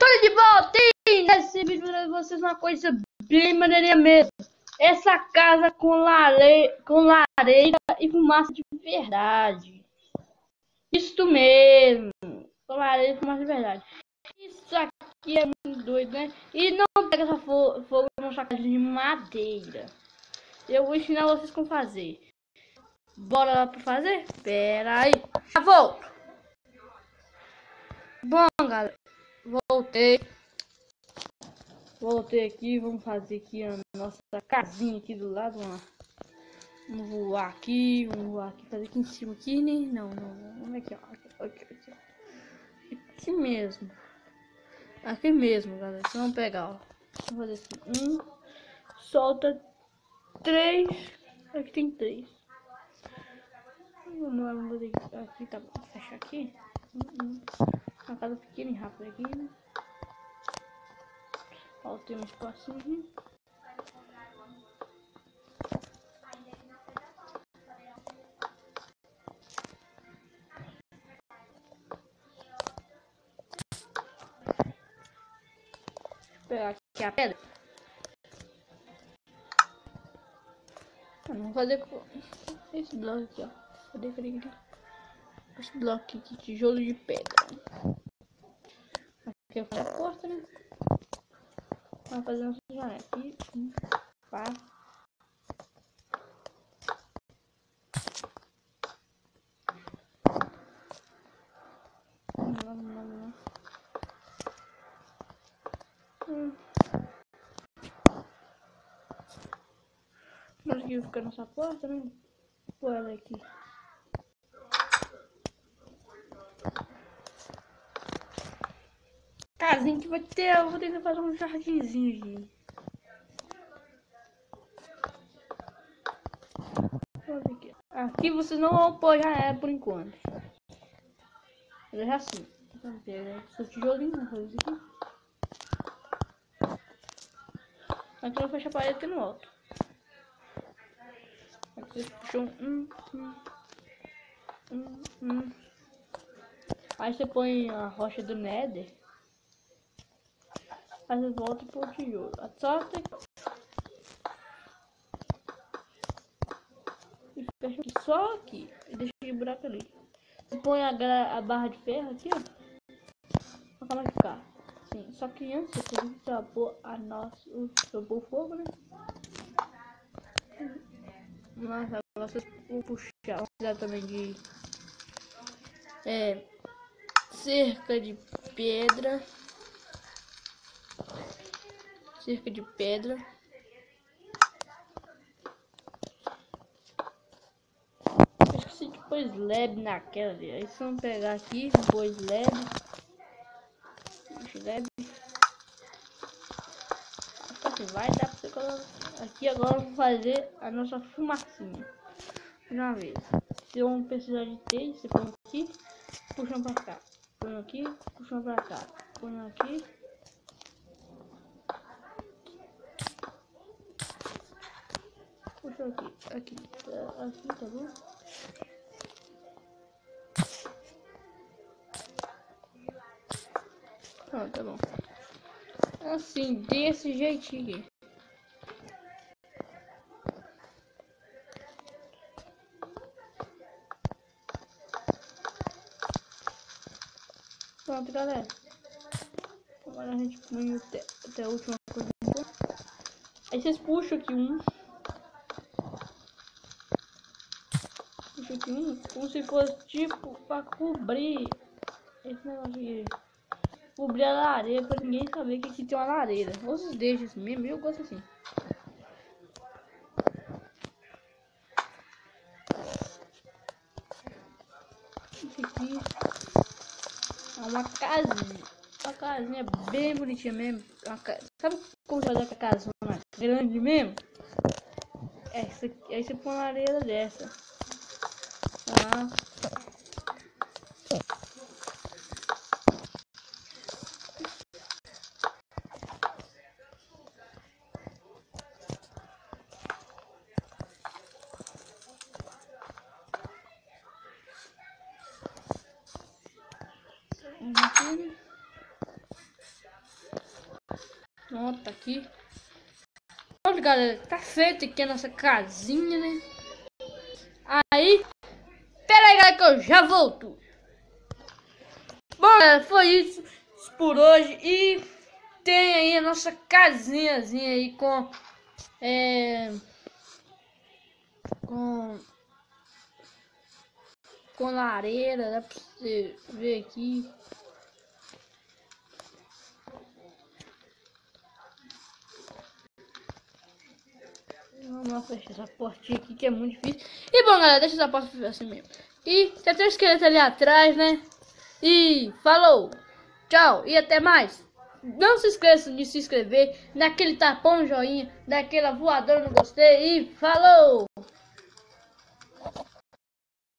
Estou de volta e nesse vídeo para vocês uma coisa bem maneirinha mesmo. Essa casa com lareira e fumaça de verdade. Isso mesmo, com lareira e fumaça de verdade. Isso aqui é muito doido, né? E não pega essa fogo numa casa de madeira. Eu vou ensinar vocês como fazer. Bora lá para fazer? Pera aí, já volto. Bom, galera, voltei aqui, vamos fazer aqui a nossa casinha aqui do lado, vamos voar aqui, fazer aqui em cima aqui, né? Não, vamos aqui, ó, aqui mesmo, galera, então vamos pegar, ó, vamos fazer assim, solta 3, aqui tem 3, vamos lá, vamos fazer aqui, tá bom, fechar aqui, uma casa pequena e rápida aqui, né? Ó, tem um espacinho aqui. Pegar aqui a pedra. Vamos fazer com esse bloco aqui, ó. Cadê? Esse bloco aqui de tijolo de pedra. Aqui eu faço a porta, né? Vamos fazer nossa janela aqui. Pá. Vamos. Mas aqui fica nossa porta, né? Pô, ela aqui. Casinha que vai ter, eu vou ter que fazer um jardinzinho aqui. Aqui vocês não vão pôr já por enquanto. Eu já assim. Vamos pegar esse tijolinho, vamos fazer isso aqui. Aqui eu vou fechar a parede aqui no alto. Aqui vocês puxam Aí você põe a rocha do Nether. Aí você volta pro tijolo. Só tem... E fecha aqui, só aqui. E deixa aquele buraco ali. Você põe a barra de ferro aqui, ó. Olha como vai ficar. Sim, só que antes você tem que pôr o fogo, né? Nossa, vocês vão puxar. Vamos precisar também de cerca de pedra. Eu esqueci de pôr slab naquela ali. Aí só vamos pegar aqui, pôr slab. Assim, vai dar pra você colocar. Aqui agora vamos fazer a nossa fumacinha. De uma vez. Se eu precisar de 3, você põe aqui, puxando pra cá. Põe aqui, puxando pra cá. Põe aqui. Puxa aqui, tá bom? Pronto, tá bom. Assim, desse jeitinho aqui. Pronto, galera. Agora a gente põe até a última coisa. Aí vocês puxam aqui como se fosse tipo pra cobrir esse negócio aqui. Cobrir a lareira pra ninguém saber que aqui tem uma lareira. Ou vocês deixam assim mesmo, eu gosto assim. Isso aqui é uma casinha bem bonitinha mesmo. Sabe como fazer a casona grande mesmo? Aí você põe uma lareira dessa. Tá? Aqui. Pronto, tá aqui. Pronto, galera, tá feito aqui a nossa casinha, né? Aí, pera aí, galera, que eu já volto. Bom, galera, foi isso por hoje. E tem aí a nossa casinhazinha aí com com lareira, dá pra você ver aqui. Vamos fechar essa portinha aqui que é muito difícil. E bom, galera, deixa essa porta assim mesmo. E tem até um esqueleto ali atrás, né? E falou, tchau e até mais. Não se esqueça de se inscrever, daquele tapão no joinha, daquela voadora no gostei e falou!